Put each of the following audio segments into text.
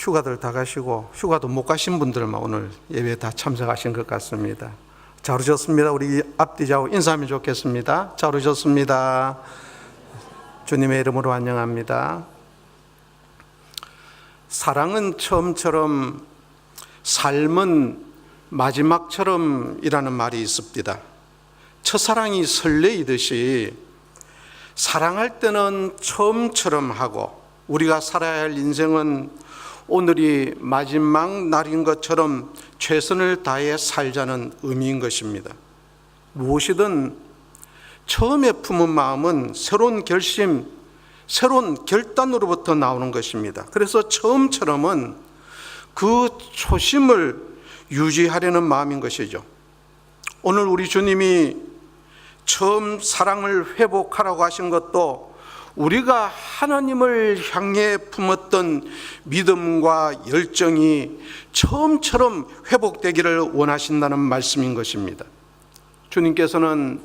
휴가들 다 가시고 휴가도 못 가신 분들만 오늘 예배에 다 참석하신 것 같습니다. 잘 오셨습니다. 우리 앞뒤 좌우 인사하면 좋겠습니다. 잘 오셨습니다. 주님의 이름으로 환영합니다. 사랑은 처음처럼 삶은 마지막처럼이라는 말이 있습니다. 첫사랑이 설레이듯이 사랑할 때는 처음처럼 하고 우리가 살아야 할 인생은 오늘이 마지막 날인 것처럼 최선을 다해 살자는 의미인 것입니다. 무엇이든 처음에 품은 마음은 새로운 결심, 새로운 결단으로부터 나오는 것입니다. 그래서 처음처럼은 그 초심을 유지하려는 마음인 것이죠. 오늘 우리 주님이 처음 사랑을 회복하라고 하신 것도 우리가 하나님을 향해 품었던 믿음과 열정이 처음처럼 회복되기를 원하신다는 말씀인 것입니다. 주님께서는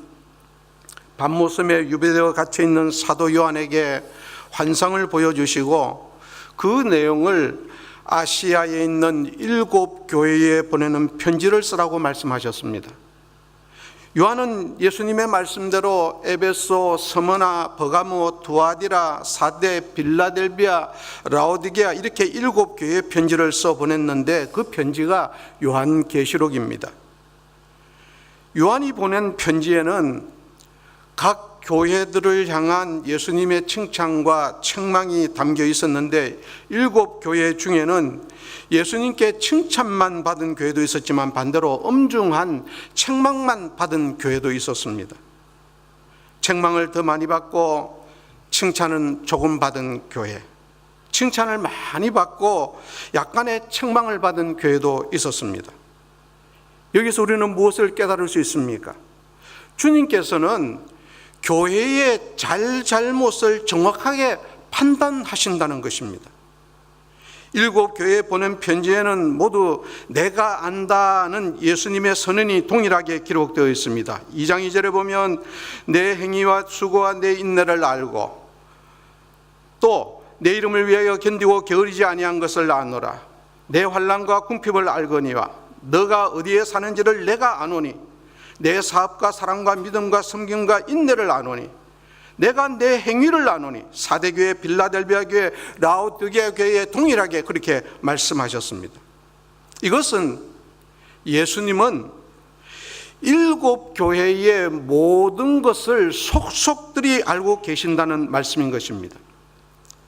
밤모섬에 유배되어 갇혀 있는 사도 요한에게 환상을 보여주시고 그 내용을 아시아에 있는 7 교회에 보내는 편지를 쓰라고 말씀하셨습니다. 요한은 예수님의 말씀대로 에베소, 스무나, 버가모, 두아디라, 사데, 빌라델비아, 라오디게아 이렇게 7 교회에 편지를 써 보냈는데 그 편지가 요한계시록입니다. 요한이 보낸 편지에는 각 교회들을 향한 예수님의 칭찬과 책망이 담겨 있었는데 7 교회 중에는 예수님께 칭찬만 받은 교회도 있었지만 반대로 엄중한 책망만 받은 교회도 있었습니다. 책망을 더 많이 받고 칭찬은 조금 받은 교회, 칭찬을 많이 받고 약간의 책망을 받은 교회도 있었습니다. 여기서 우리는 무엇을 깨달을 수 있습니까? 주님께서는 교회의 잘못을 정확하게 판단하신다는 것입니다. 7 교회에 보낸 편지에는 모두 내가 안다는 예수님의 선언이 동일하게 기록되어 있습니다. 2장 2절에 보면 내 행위와 수고와 내 인내를 알고 또 내 이름을 위하여 견디고 게으르지 아니한 것을 아노라. 내 환난과 궁핍을 알거니와 너가 어디에 사는지를 내가 아노니 내 사업과 사랑과 믿음과 섬김과 인내를 아노니 내가 내 행위를 아노니. 사대교회, 빌라델비아 교회, 라오디게아 교회에 동일하게 그렇게 말씀하셨습니다. 이것은 예수님은 7 교회의 모든 것을 속속들이 알고 계신다는 말씀인 것입니다.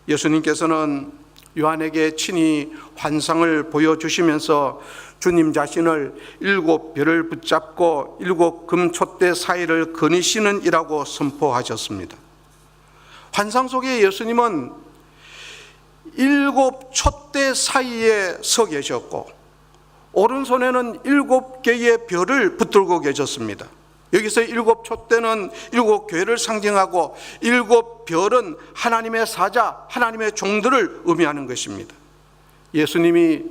예수님께서는 요한에게 친히 환상을 보여주시면서 주님 자신을 7 별을 붙잡고 7 금촛대 사이를 거니시는 이라고 선포하셨습니다. 환상 속에 예수님은 7 촛대 사이에 서 계셨고 오른손에는 7 개의 별을 붙들고 계셨습니다. 여기서 7 촛대는 7 교회를 상징하고 7 별은 하나님의 사자, 하나님의 종들을 의미하는 것입니다. 예수님이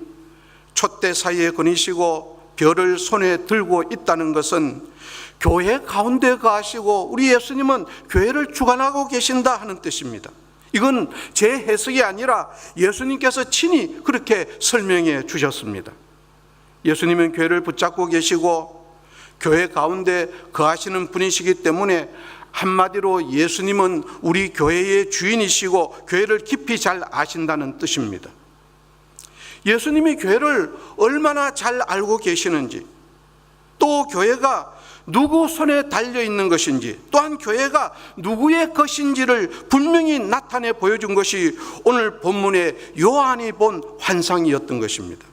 촛대 사이에 거니시고 별을 손에 들고 있다는 것은 교회 가운데 거하시고 우리 예수님은 교회를 주관하고 계신다 하는 뜻입니다. 이건 제 해석이 아니라 예수님께서 친히 그렇게 설명해 주셨습니다. 예수님은 교회를 붙잡고 계시고 교회 가운데 거하시는 분이시기 때문에 한마디로 예수님은 우리 교회의 주인이시고 교회를 깊이 잘 아신다는 뜻입니다. 예수님이 교회를 얼마나 잘 알고 계시는지, 또 교회가 누구 손에 달려있는 것인지, 또한 교회가 누구의 것인지를 분명히 나타내 보여준 것이 오늘 본문의 요한이 본 환상이었던 것입니다.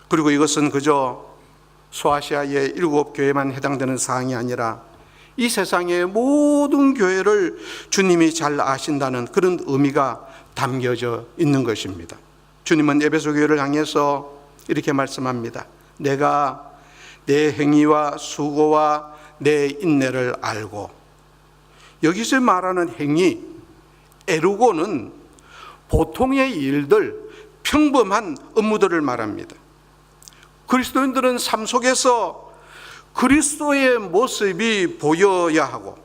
그리고 이것은 그저 소아시아의 7 교회만 해당되는 사항이 아니라 이 세상의 모든 교회를 주님이 잘 아신다는 그런 의미가 담겨져 있는 것입니다. 주님은 에베소 교회를 향해서 이렇게 말씀합니다. 내가 내 행위와 수고와 내 인내를 알고. 여기서 말하는 행위, 에루고는 보통의 일들, 평범한 업무들을 말합니다. 그리스도인들은 삶 속에서 그리스도의 모습이 보여야 하고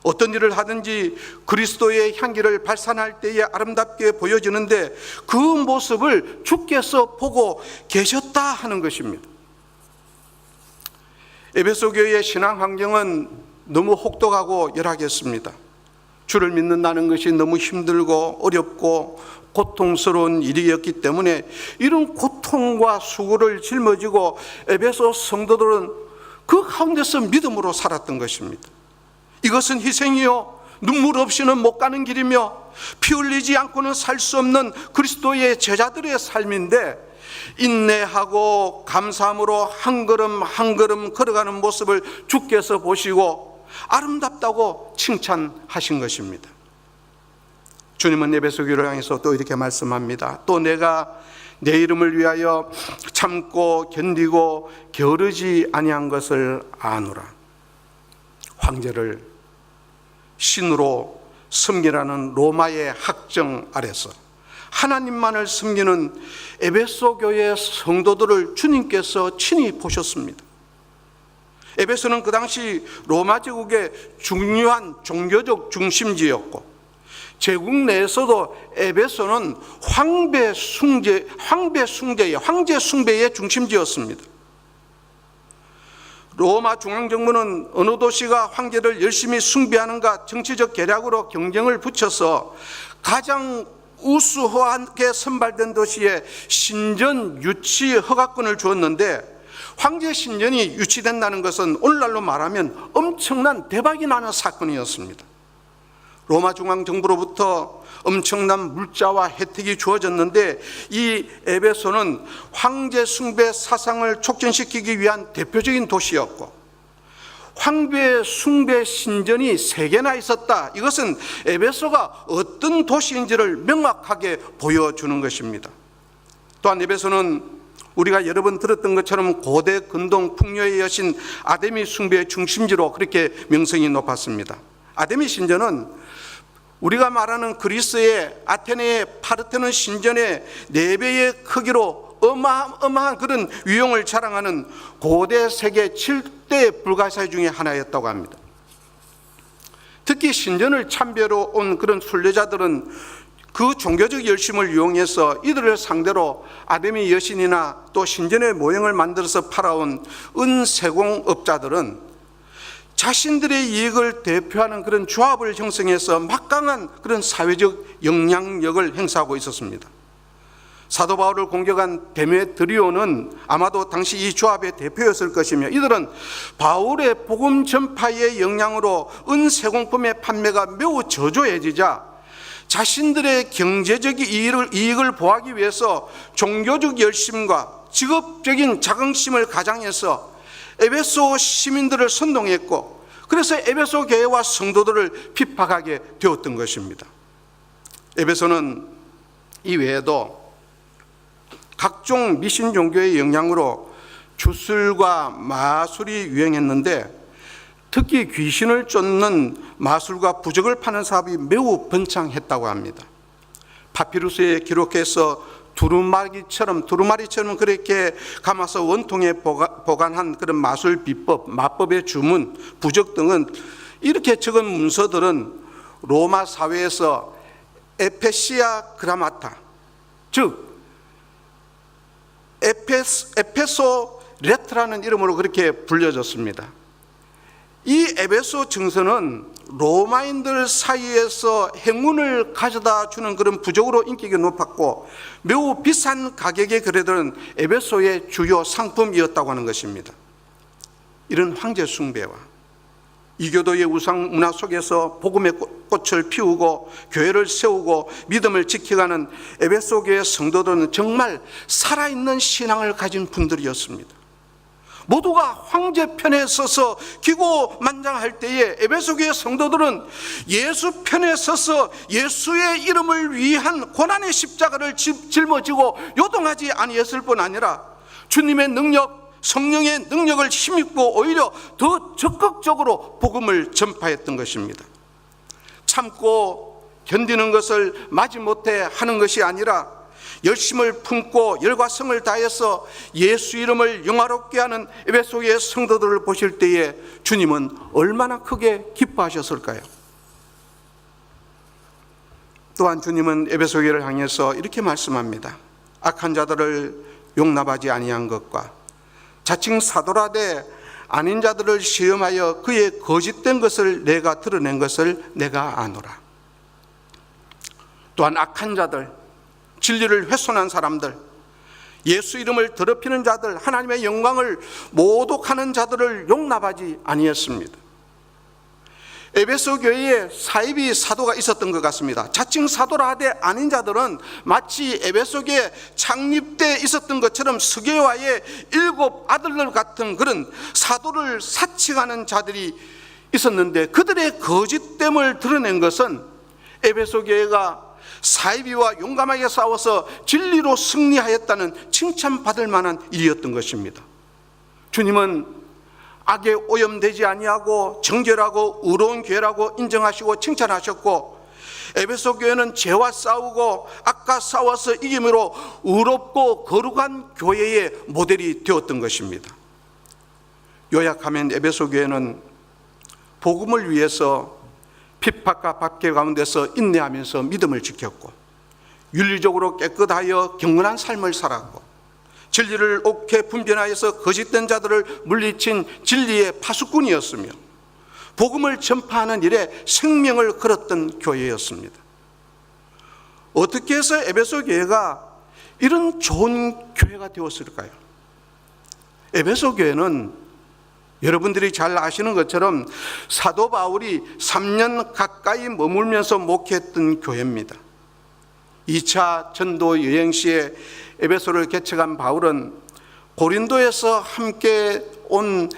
어떤 일을 하든지 그리스도의 향기를 발산할 때에 아름답게 보여지는데 그 모습을 주께서 보고 계셨다 하는 것입니다. 에베소 교회의 신앙 환경은 너무 혹독하고 열악했습니다. 주를 믿는다는 것이 너무 힘들고 어렵고 고통스러운 일이었기 때문에 이런 고통과 수고를 짊어지고 에베소 성도들은 그 가운데서 믿음으로 살았던 것입니다. 이것은 희생이요 눈물 없이는 못 가는 길이며 피 흘리지 않고는 살 수 없는 그리스도의 제자들의 삶인데, 인내하고 감사함으로 한 걸음 한 걸음 걸어가는 모습을 주께서 보시고 아름답다고 칭찬하신 것입니다. 주님은 에베소 교회를 향해서 또 이렇게 말씀합니다. 또 내가 내 이름을 위하여 참고 견디고 게으르지 아니한 것을 아노라. 황제를 신으로 섬기라는 로마의 학정 아래서 하나님만을 섬기는 에베소 교회의 성도들을 주님께서 친히 보셨습니다. 에베소는 그 당시 로마 제국의 중요한 종교적 중심지였고, 제국 내에서도 에베소는 황제 숭배의 중심지였습니다. 로마 중앙정부는 어느 도시가 황제를 열심히 숭배하는가 정치적 계략으로 경쟁을 붙여서 가장 우수하게 선발된 도시에 신전 유치 허가권을 주었는데, 황제 신전이 유치된다는 것은 오늘날로 말하면 엄청난 대박이 나는 사건이었습니다. 로마 중앙정부로부터 엄청난 물자와 혜택이 주어졌는데, 이 에베소는 황제 숭배 사상을 촉진시키기 위한 대표적인 도시였고, 황제 숭배 신전이 3개나 있었다. 이것은 에베소가 어떤 도시인지를 명확하게 보여주는 것입니다. 또한 에베소는 우리가 여러 번 들었던 것처럼 고대 근동 풍요의 여신 아데미 숭배의 중심지로 그렇게 명성이 높았습니다. 아데미 신전은 우리가 말하는 그리스의 아테네의 파르테논 신전의 4배의 크기로 어마어마한 그런 위용을 자랑하는 고대 세계 7대 불가사의 중에 하나였다고 합니다. 특히 신전을 참배로 온 그런 순례자들은 그 종교적 열심을 이용해서 이들을 상대로 아데미 여신이나 또 신전의 모형을 만들어서 팔아온 은세공업자들은 자신들의 이익을 대표하는 그런 조합을 형성해서 막강한 그런 사회적 영향력을 행사하고 있었습니다. 사도 바울을 공격한 데메드리오는 아마도 당시 이 조합의 대표였을 것이며, 이들은 바울의 복음 전파의 영향으로 은세공품의 판매가 매우 저조해지자 자신들의 경제적 이익을 보하기 위해서 종교적 열심과 직업적인 자긍심을 가장해서 에베소 시민들을 선동했고, 그래서 에베소 교회와 성도들을 핍박하게 되었던 것입니다. 에베소는 이 외에도 각종 미신 종교의 영향으로 주술과 마술이 유행했는데, 특히 귀신을 쫓는 마술과 부적을 파는 사업이 매우 번창했다고 합니다. 파피루스에 기록해서 두루마리처럼 그렇게 감아서 원통에 보관한 그런 마술 비법, 마법의 주문, 부적 등은 이렇게 적은 문서들은 로마 사회에서 에페시아 그라마타, 즉 에페소 레트라는 이름으로 그렇게 불려졌습니다. 이 에베소 증서는 로마인들 사이에서 행운을 가져다 주는 그런 부적으로 인기가 높았고, 매우 비싼 가격에 거래되는 에베소의 주요 상품이었다고 하는 것입니다. 이런 황제 숭배와 이교도의 우상 문화 속에서 복음의 꽃을 피우고 교회를 세우고 믿음을 지켜가는 에베소 교회 성도들은 정말 살아있는 신앙을 가진 분들이었습니다. 모두가 황제 편에 서서 기고만장할 때에 에베소 교회 성도들은 예수 편에 서서 예수의 이름을 위한 고난의 십자가를 짊어지고 요동하지 아니했을 뿐 아니라 주님의 능력, 성령의 능력을 힘입고 오히려 더 적극적으로 복음을 전파했던 것입니다. 참고 견디는 것을 마지못해 하는 것이 아니라 열심을 품고 열과 성을 다해서 예수 이름을 영화롭게 하는 에베소의 성도들을 보실 때에 주님은 얼마나 크게 기뻐하셨을까요? 또한 주님은 에베소 교회를 향해서 이렇게 말씀합니다. 악한 자들을 용납하지 아니한 것과 자칭 사도라되 아닌 자들을 시험하여 그의 거짓된 것을 내가 드러낸 것을 내가 아노라. 또한 악한 자들, 진리를 훼손한 사람들, 예수 이름을 더럽히는 자들, 하나님의 영광을 모독하는 자들을 용납하지 아니했습니다. 에베소 교회에 사이비 사도가 있었던 것 같습니다. 자칭 사도라 하되 아닌 자들은 마치 에베소 교회 창립 때 있었던 것처럼 스게와의 7 아들들 같은 그런 사도를 사칭하는 자들이 있었는데, 그들의 거짓됨을 드러낸 것은 에베소 교회가 사이비와 용감하게 싸워서 진리로 승리하였다는 칭찬받을 만한 일이었던 것입니다. 주님은 악에 오염되지 아니하고 정결하고 의로운 교회라고 인정하시고 칭찬하셨고, 에베소 교회는 죄와 싸우고 악과 싸워서 이김으로 의롭고 거룩한 교회의 모델이 되었던 것입니다. 요약하면 에베소 교회는 복음을 위해서 핍박과 박해 가운데서 인내하면서 믿음을 지켰고, 윤리적으로 깨끗하여 경건한 삶을 살았고, 진리를 옳게 분별하여서 거짓된 자들을 물리친 진리의 파수꾼이었으며, 복음을 전파하는 일에 생명을 걸었던 교회였습니다. 어떻게 해서 에베소 교회가 이런 좋은 교회가 되었을까요? 에베소 교회는 여러분들이 잘 아시는 것처럼 사도 바울이 3년 가까이 머물면서 목회했던 교회입니다. 2차 전도 여행 시에 에베소를 개척한 바울은 고린도에서 함께 온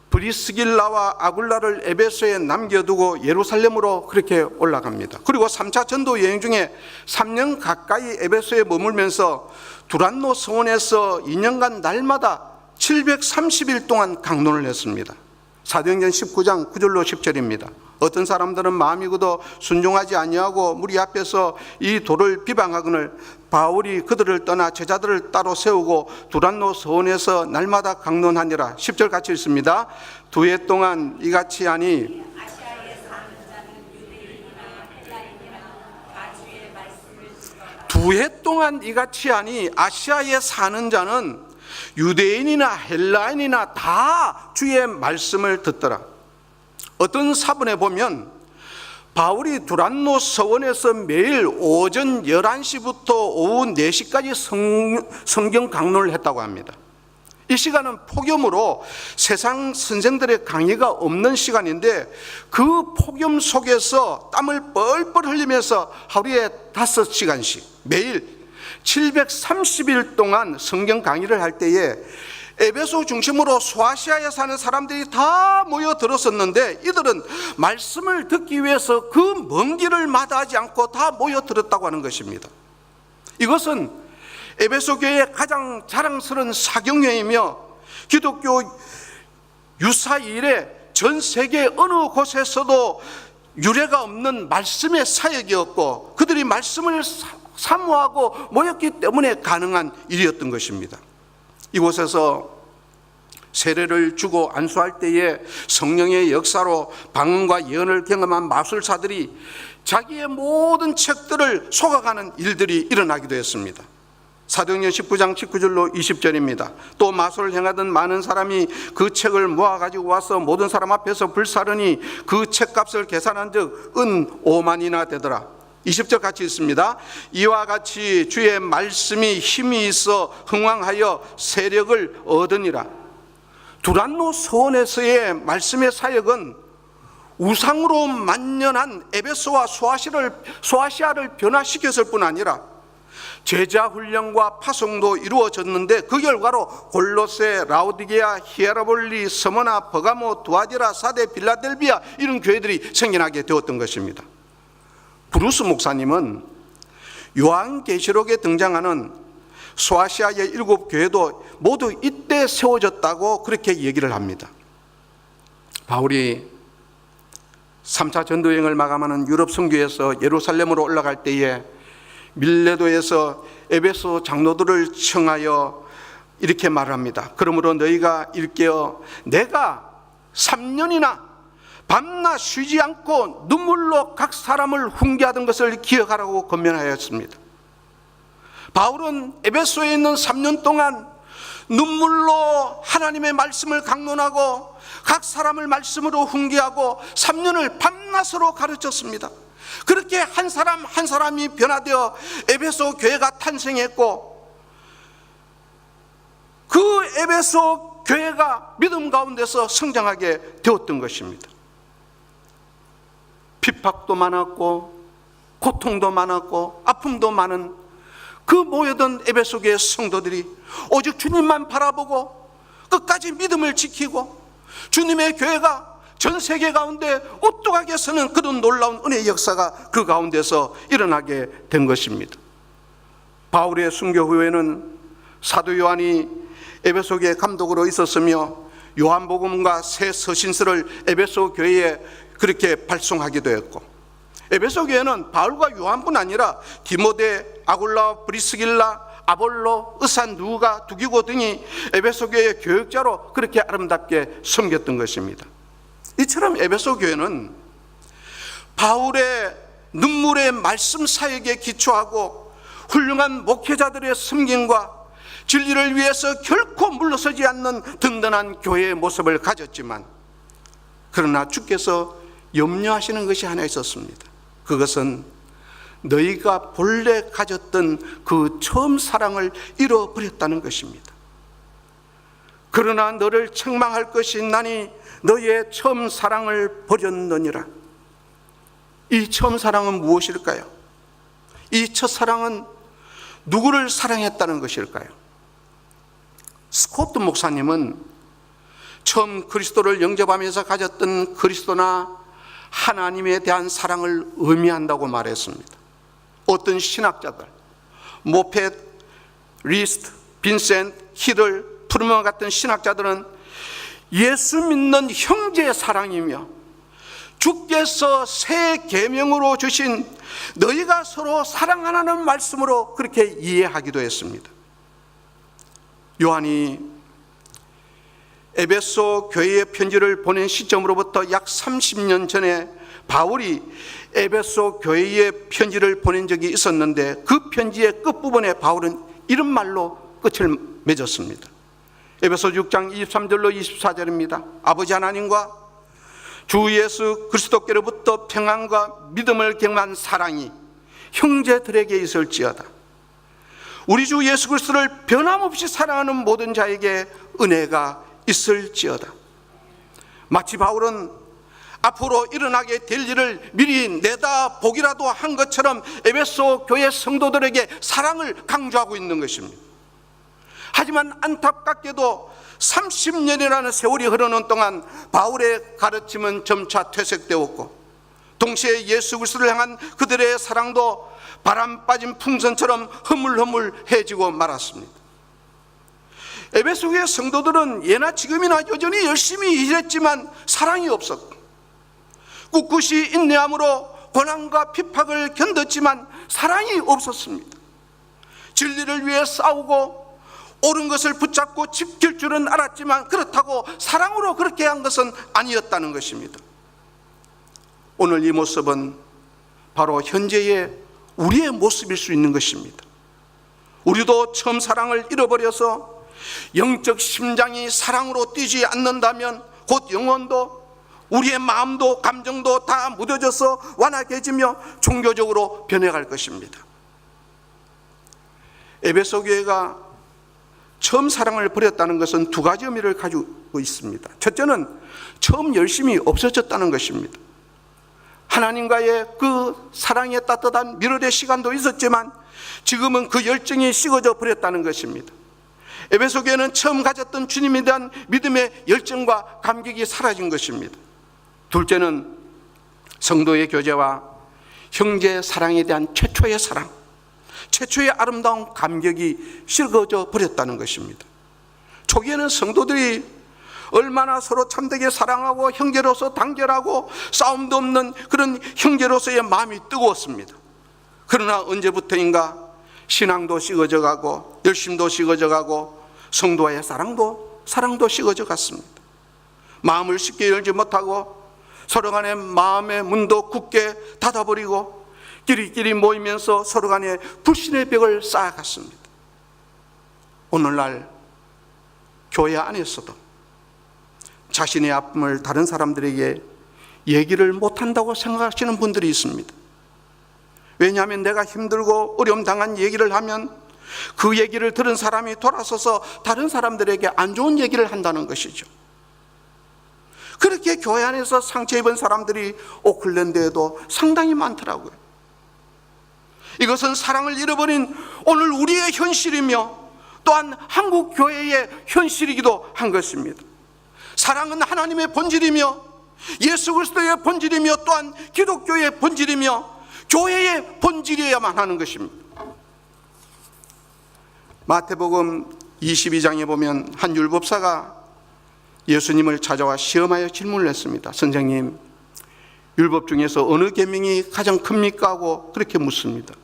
브리스길라와 아굴라를 에베소에 남겨두고 예루살렘으로 그렇게 올라갑니다. 그리고 3차 전도 여행 중에 3년 가까이 에베소에 머물면서 두란노 성원에서 2년간 날마다 730일 동안 강론을 했습니다. 사도행전 19장 9절로 10절입니다. 어떤 사람들은 마음이 굳어 순종하지 아니하고 무리 앞에서 이 도를 비방하거늘 바울이 그들을 떠나 제자들을 따로 세우고 두란노 서원에서 날마다 강론하니라. 10절 같이 읽습니다. 2해 동안 이같이 하니 아시아에 사는 자는 유대인이나 헬라인이나 다 주의 말씀을 듣더라. 어떤 사본에 보면 바울이 두란노 서원에서 매일 오전 11시부터 오후 4시까지 성경 강론을 했다고 합니다. 이 시간은 폭염으로 세상 선생들의 강의가 없는 시간인데, 그 폭염 속에서 땀을 뻘뻘 흘리면서 하루에 5시간씩 매일 730일 동안 성경 강의를 할 때에 에베소 중심으로 소아시아에 사는 사람들이 다 모여들었었는데, 이들은 말씀을 듣기 위해서 그 먼 길을 마다하지 않고 다 모여들었다고 하는 것입니다. 이것은 에베소 교회의 가장 자랑스러운 사경회이며 기독교 유사 이래 전 세계 어느 곳에서도 유례가 없는 말씀의 사역이었고, 그들이 말씀을 사모하고 모였기 때문에 가능한 일이었던 것입니다. 이곳에서 세례를 주고 안수할 때에 성령의 역사로 방언과 예언을 경험한 마술사들이 자기의 모든 책들을 속아가는 일들이 일어나기도 했습니다. 사도행전 19장 19절로 20절입니다. 또 마술을 행하던 많은 사람이 그 책을 모아가지고 와서 모든 사람 앞에서 불사르니 그 책값을 계산한 즉 은 5만이나 되더라. 20절 같이 있습니다. 이와 같이 주의 말씀이 힘이 있어 흥왕하여 세력을 얻으니라. 두란노 서원에서의 말씀의 사역은 우상으로 만연한 에베소와 소아시아를 변화시켰을 뿐 아니라 제자 훈련과 파송도 이루어졌는데, 그 결과로 골로새, 라오디게아, 히에라볼리, 서머나, 버가모, 두아디라, 사데, 빌라델비아 이런 교회들이 생겨나게 되었던 것입니다. 브루스 목사님은 요한계시록에 등장하는 소아시아의 7 교회도 모두 이때 세워졌다고 그렇게 얘기를 합니다. 바울이 3차 전도여행을 마감하는 유럽 선교에서 예루살렘으로 올라갈 때에 밀레도에서 에베소 장로들을 청하여 이렇게 말합니다. 그러므로 너희가 일깨어 내가 3년이나 밤낮 쉬지 않고 눈물로 각 사람을 훈계하던 것을 기억하라고 권면하였습니다. 바울은 에베소에 있는 3년 동안 눈물로 하나님의 말씀을 강론하고 각 사람을 말씀으로 훈계하고 3년을 밤낮으로 가르쳤습니다. 그렇게 한 사람 한 사람이 변화되어 에베소 교회가 탄생했고, 그 에베소 교회가 믿음 가운데서 성장하게 되었던 것입니다. 핍박도 많았고 고통도 많았고 아픔도 많은 그 모여든 에베소 교회 성도들이 오직 주님만 바라보고 끝까지 믿음을 지키고 주님의 교회가 전 세계 가운데 우뚝하게 서는 그런 놀라운 은혜의 역사가 그 가운데서 일어나게 된 것입니다. 바울의 순교 후에는 사도 요한이 에베소 교회 감독으로 있었으며 요한복음과 새 서신서를 에베소 교회에 그렇게 발송하기도 했고, 에베소 교회는 바울과 요한뿐 아니라 디모데, 아굴라, 브리스길라, 아볼로, 의산, 누가, 두기고 등이 에베소 교회의 교역자로 그렇게 아름답게 섬겼던 것입니다. 이처럼 에베소 교회는 바울의 눈물의 말씀 사역에 기초하고 훌륭한 목회자들의 섬김과 진리를 위해서 결코 물러서지 않는 든든한 교회의 모습을 가졌지만, 그러나 주께서 염려하시는 것이 하나 있었습니다. 그것은 너희가 본래 가졌던 그 처음 사랑을 잃어버렸다는 것입니다. 그러나 너를 책망할 것이 있나니 너희의 처음 사랑을 버렸느니라. 이 처음 사랑은 무엇일까요? 이 첫사랑은 누구를 사랑했다는 것일까요? 스코트 목사님은 처음 그리스도를 영접하면서 가졌던 그리스도나 하나님에 대한 사랑을 의미한다고 말했습니다. 어떤 신학자들, 모펫, 리스트, 빈센트, 히들, 프루먼 같은 신학자들은 예수 믿는 형제의 사랑이며 주께서 새 계명으로 주신 너희가 서로 사랑하라는 말씀으로 그렇게 이해하기도 했습니다. 요한이 에베소 교회의 편지를 보낸 시점으로부터 약 30년 전에 바울이 에베소 교회에 편지를 보낸 적이 있었는데, 그 편지의 끝부분에 바울은 이런 말로 끝을 맺었습니다. 에베소 6장 23절로 24절입니다. 아버지 하나님과 주 예수 그리스도께로부터 평안과 믿음을 경한 사랑이 형제들에게 있을지어다. 우리 주 예수 그리스도를 변함없이 사랑하는 모든 자에게 은혜가 있을지어다. 마치 바울은 앞으로 일어나게 될 일을 미리 내다보기라도 한 것처럼 에베소 교회 성도들에게 사랑을 강조하고 있는 것입니다. 하지만 안타깝게도 30년이라는 세월이 흐르는 동안 바울의 가르침은 점차 퇴색되었고, 동시에 예수 그리스도를 향한 그들의 사랑도 바람 빠진 풍선처럼 흐물흐물해지고 말았습니다. 에베소 교회 성도들은 예나 지금이나 여전히 열심히 일했지만 사랑이 없었고, 꿋꿋이 인내함으로 고난과 핍박을 견뎠지만 사랑이 없었습니다. 진리를 위해 싸우고 옳은 것을 붙잡고 지킬 줄은 알았지만 그렇다고 사랑으로 그렇게 한 것은 아니었다는 것입니다. 오늘 이 모습은 바로 현재의 우리의 모습일 수 있는 것입니다. 우리도 처음 사랑을 잃어버려서 영적 심장이 사랑으로 뛰지 않는다면 곧 영혼도 우리의 마음도 감정도 다 무뎌져서 완악해지며 종교적으로 변해갈 것입니다. 에베소 교회가 처음 사랑을 버렸다는 것은 두 가지 의미를 가지고 있습니다. 첫째는 처음 열심이 없어졌다는 것입니다. 하나님과의 그 사랑의 따뜻한 밀어의 시간도 있었지만 지금은 그 열정이 식어져 버렸다는 것입니다. 에베소 교회는 처음 가졌던 주님에 대한 믿음의 열정과 감격이 사라진 것입니다. 둘째는 성도의 교제와 형제 사랑에 대한 최초의 사랑, 최초의 아름다운 감격이 식어져 버렸다는 것입니다. 초기에는 성도들이 얼마나 서로 참되게 사랑하고 형제로서 단결하고 싸움도 없는 그런 형제로서의 마음이 뜨거웠습니다. 그러나 언제부터인가 신앙도 식어져 가고 열심도 식어져 가고 성도와의 사랑도 식어져 갔습니다. 마음을 쉽게 열지 못하고 서로 간에 마음의 문도 굳게 닫아버리고 끼리끼리 모이면서 서로 간에 불신의 벽을 쌓아갔습니다. 오늘날 교회 안에서도 자신의 아픔을 다른 사람들에게 얘기를 못한다고 생각하시는 분들이 있습니다. 왜냐하면 내가 힘들고 어려움 당한 얘기를 하면 그 얘기를 들은 사람이 돌아서서 다른 사람들에게 안 좋은 얘기를 한다는 것이죠. 그렇게 교회 안에서 상처 입은 사람들이 오클랜드에도 상당히 많더라고요. 이것은 사랑을 잃어버린 오늘 우리의 현실이며 또한 한국 교회의 현실이기도 한 것입니다. 사랑은 하나님의 본질이며 예수 그리스도의 본질이며 또한 기독교의 본질이며 교회의 본질이어야만 하는 것입니다. 마태복음 22장에 보면 한 율법사가 예수님을 찾아와 시험하여 질문을 했습니다. 선생님, 율법 중에서 어느 계명이 가장 큽니까? 하고 그렇게 묻습니다.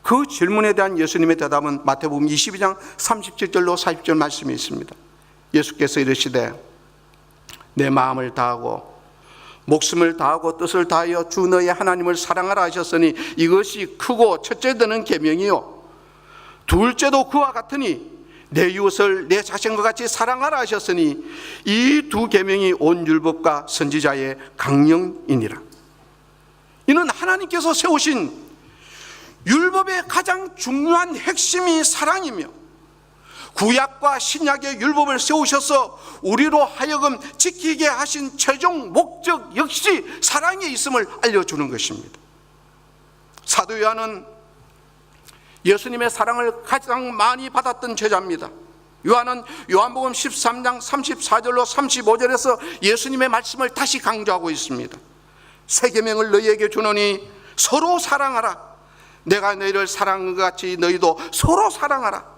그 질문에 대한 예수님의 대답은 마태복음 22장 37절로 40절 말씀이 있습니다. 예수께서 이르시되 내 마음을 다하고 목숨을 다하고 뜻을 다하여 주 너의 하나님을 사랑하라 하셨으니 이것이 크고 첫째 되는 계명이요 둘째도 그와 같으니 내 이웃을 내 자신과 같이 사랑하라 하셨으니 이 두 계명이 온 율법과 선지자의 강령이니라. 이는 하나님께서 세우신 율법의 가장 중요한 핵심이 사랑이며 구약과 신약의 율법을 세우셔서 우리로 하여금 지키게 하신 최종 목적 역시 사랑에 있음을 알려주는 것입니다. 사도 요한은 예수님의 사랑을 가장 많이 받았던 제자입니다. 요한은 요한복음 13장 34절로 35절에서 예수님의 말씀을 다시 강조하고 있습니다. 새 계명을 너희에게 주노니 서로 사랑하라. 내가 너희를 사랑한 것 같이 너희도 서로 사랑하라.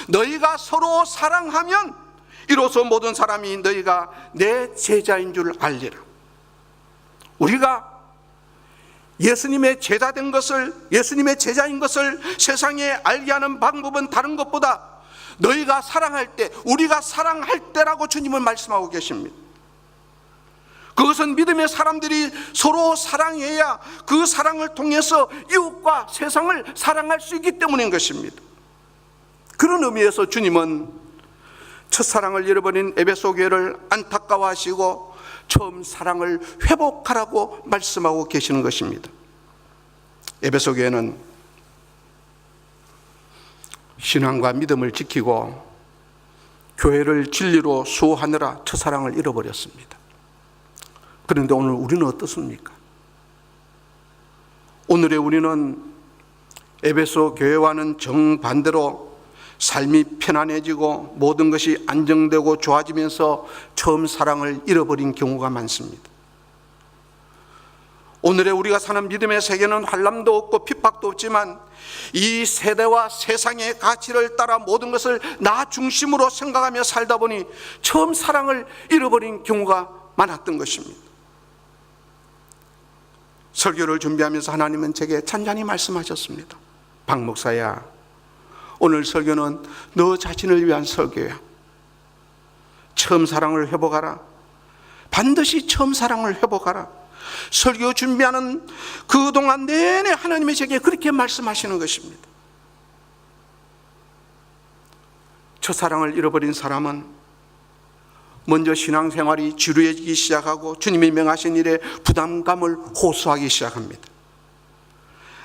너희가 서로 사랑하면 이로써 모든 사람이 너희가 내 제자인 줄 알리라. 우리가 예수님의 제자된 것을, 예수님의 제자인 것을 세상에 알게 하는 방법은 다른 것보다 너희가 사랑할 때, 우리가 사랑할 때라고 주님은 말씀하고 계십니다. 그것은 믿음의 사람들이 서로 사랑해야 그 사랑을 통해서 이웃과 세상을 사랑할 수 있기 때문인 것입니다. 그런 의미에서 주님은 첫사랑을 잃어버린 에베소 교회를 안타까워하시고 처음 사랑을 회복하라고 말씀하고 계시는 것입니다. 에베소 교회는 신앙과 믿음을 지키고 교회를 진리로 수호하느라 첫사랑을 잃어버렸습니다. 그런데 오늘 우리는 어떻습니까? 오늘의 우리는 에베소 교회와는 정반대로 삶이 편안해지고 모든 것이 안정되고 좋아지면서 처음 사랑을 잃어버린 경우가 많습니다. 오늘의 우리가 사는 믿음의 세계는 환난도 없고 핍박도 없지만 이 세대와 세상의 가치를 따라 모든 것을 나 중심으로 생각하며 살다 보니 처음 사랑을 잃어버린 경우가 많았던 것입니다. 설교를 준비하면서 하나님은 제게 찬찬히 말씀하셨습니다. 박 목사야, 오늘 설교는 너 자신을 위한 설교야. 처음 사랑을 회복하라. 반드시 처음 사랑을 회복하라. 설교 준비하는 그동안 내내 하나님이 제게 그렇게 말씀하시는 것입니다. 첫사랑을 잃어버린 사람은 먼저 신앙생활이 지루해지기 시작하고 주님이 명하신 일에 부담감을 호소하기 시작합니다.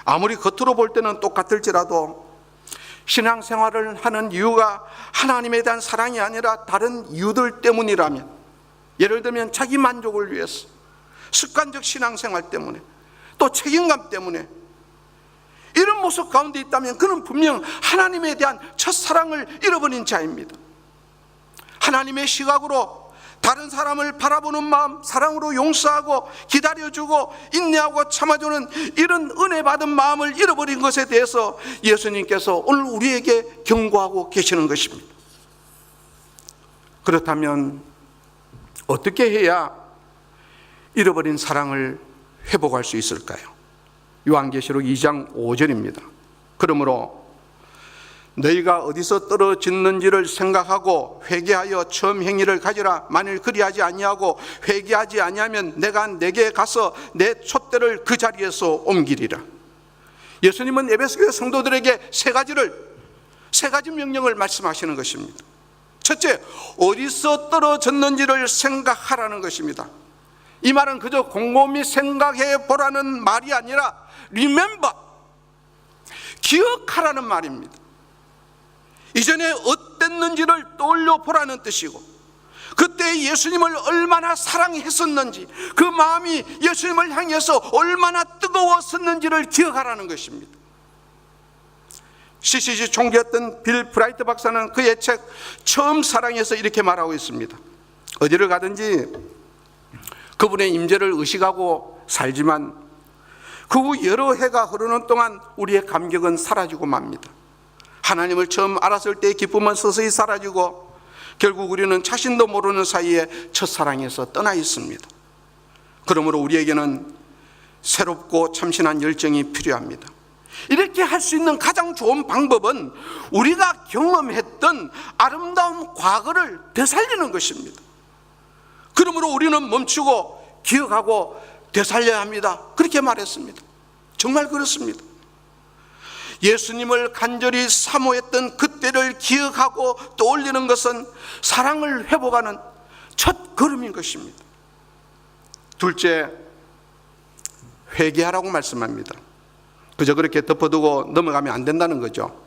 아무리 겉으로 볼 때는 똑같을지라도 신앙생활을 하는 이유가 하나님에 대한 사랑이 아니라 다른 이유들 때문이라면, 예를 들면 자기 만족을 위해서, 습관적 신앙생활 때문에, 또 책임감 때문에 이런 모습 가운데 있다면 그는 분명 하나님에 대한 첫사랑을 잃어버린 자입니다. 하나님의 시각으로 다른 사람을 바라보는 마음, 사랑으로 용서하고 기다려주고 인내하고 참아주는 이런 은혜 받은 마음을 잃어버린 것에 대해서 예수님께서 오늘 우리에게 경고하고 계시는 것입니다. 그렇다면 어떻게 해야 잃어버린 사랑을 회복할 수 있을까요? 요한계시록 2장 5절입니다. 그러므로 너희가 어디서 떨어졌는지를 생각하고 회개하여 처음 행위를 가지라. 만일 그리하지 아니하고 회개하지 아니하면 내가 내게 가서 내 촛대를 그 자리에서 옮기리라. 예수님은 에베소교회 성도들에게 세 가지 명령을 말씀하시는 것입니다. 첫째, 어디서 떨어졌는지를 생각하라는 것입니다. 이 말은 그저 곰곰이 생각해 보라는 말이 아니라 remember, 기억하라는 말입니다. 이전에 어땠는지를 떠올려 보라는 뜻이고, 그때 예수님을 얼마나 사랑했었는지, 그 마음이 예수님을 향해서 얼마나 뜨거웠었는지를 기억하라는 것입니다. CCC 총재였던 빌 브라이트 박사는 그의 책 처음 사랑에서 이렇게 말하고 있습니다. 어디를 가든지 그분의 임재를 의식하고 살지만 그 후 여러 해가 흐르는 동안 우리의 감격은 사라지고 맙니다. 하나님을 처음 알았을 때의 기쁨은 서서히 사라지고 결국 우리는 자신도 모르는 사이에 첫사랑에서 떠나 있습니다. 그러므로 우리에게는 새롭고 참신한 열정이 필요합니다. 이렇게 할 수 있는 가장 좋은 방법은 우리가 경험했던 아름다운 과거를 되살리는 것입니다. 그러므로 우리는 멈추고 기억하고 되살려야 합니다. 그렇게 말했습니다. 정말 그렇습니다. 예수님을 간절히 사모했던 그때를 기억하고 떠올리는 것은 사랑을 회복하는 첫 걸음인 것입니다. 둘째, 회개하라고 말씀합니다. 그저 그렇게 덮어두고 넘어가면 안 된다는 거죠.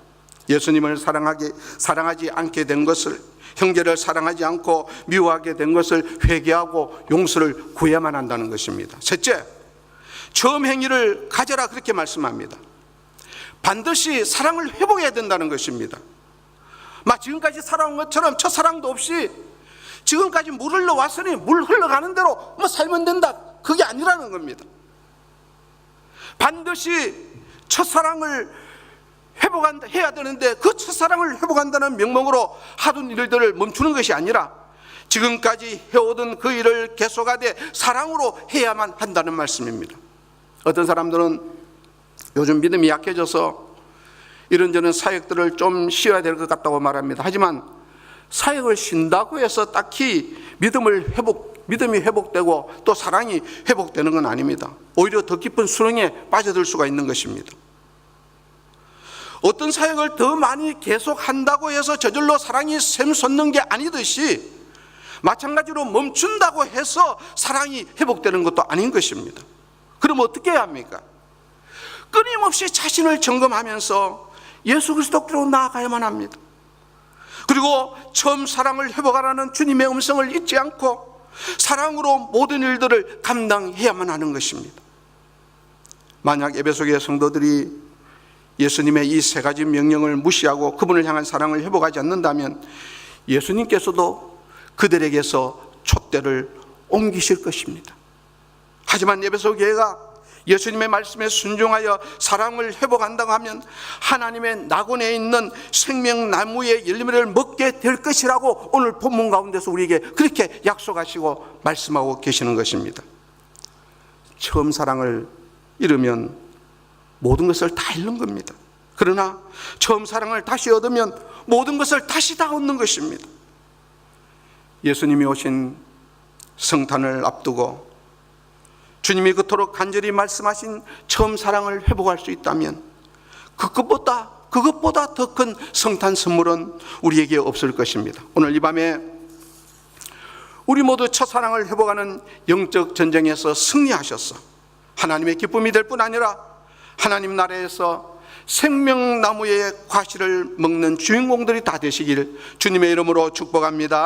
예수님을 사랑하지 않게 된 것을, 형제를 사랑하지 않고 미워하게 된 것을 회개하고 용서를 구해야만 한다는 것입니다. 셋째, 처음 행위를 가져라, 그렇게 말씀합니다. 반드시 사랑을 회복해야 된다는 것입니다. 지금까지 살아온 것처럼 첫사랑도 없이 지금까지 물 흘러왔으니 물 흘러가는 대로 살면 된다, 그게 아니라는 겁니다. 반드시 첫사랑을 해야 되는데 그 첫사랑을 회복한다는 명목으로 하던 일들을 멈추는 것이 아니라 지금까지 해오던 그 일을 계속하되 사랑으로 해야만 한다는 말씀입니다. 어떤 사람들은 요즘 믿음이 약해져서 이런저런 사역들을 좀 쉬어야 될 것 같다고 말합니다. 하지만 사역을 쉰다고 해서 딱히 믿음이 회복되고 또 사랑이 회복되는 건 아닙니다. 오히려 더 깊은 수렁에 빠져들 수가 있는 것입니다. 어떤 사역을 더 많이 계속한다고 해서 저절로 사랑이 샘솟는 게 아니듯이 마찬가지로 멈춘다고 해서 사랑이 회복되는 것도 아닌 것입니다. 그럼 어떻게 해야 합니까? 끊임없이 자신을 점검하면서 예수 그리스도께로 나아가야만 합니다. 그리고 처음 사랑을 회복하라는 주님의 음성을 잊지 않고 사랑으로 모든 일들을 감당해야만 하는 것입니다. 만약 에베소교회 성도들이 예수님의 이 세 가지 명령을 무시하고 그분을 향한 사랑을 회복하지 않는다면 예수님께서도 그들에게서 촛대를 옮기실 것입니다. 하지만 에베소교회가 예수님의 말씀에 순종하여 사랑을 회복한다고 하면 하나님의 낙원에 있는 생명나무의 열매를 먹게 될 것이라고 오늘 본문 가운데서 우리에게 그렇게 약속하시고 말씀하고 계시는 것입니다. 처음 사랑을 잃으면 모든 것을 다 잃는 겁니다. 그러나 처음 사랑을 다시 얻으면 모든 것을 다시 다 얻는 것입니다. 예수님이 오신 성탄을 앞두고 주님이 그토록 간절히 말씀하신 처음 사랑을 회복할 수 있다면 그것보다 더 큰 성탄 선물은 우리에게 없을 것입니다. 오늘 이 밤에 우리 모두 첫사랑을 회복하는 영적 전쟁에서 승리하셔서 하나님의 기쁨이 될 뿐 아니라 하나님 나라에서 생명나무의 과실을 먹는 주인공들이 다 되시길 주님의 이름으로 축복합니다.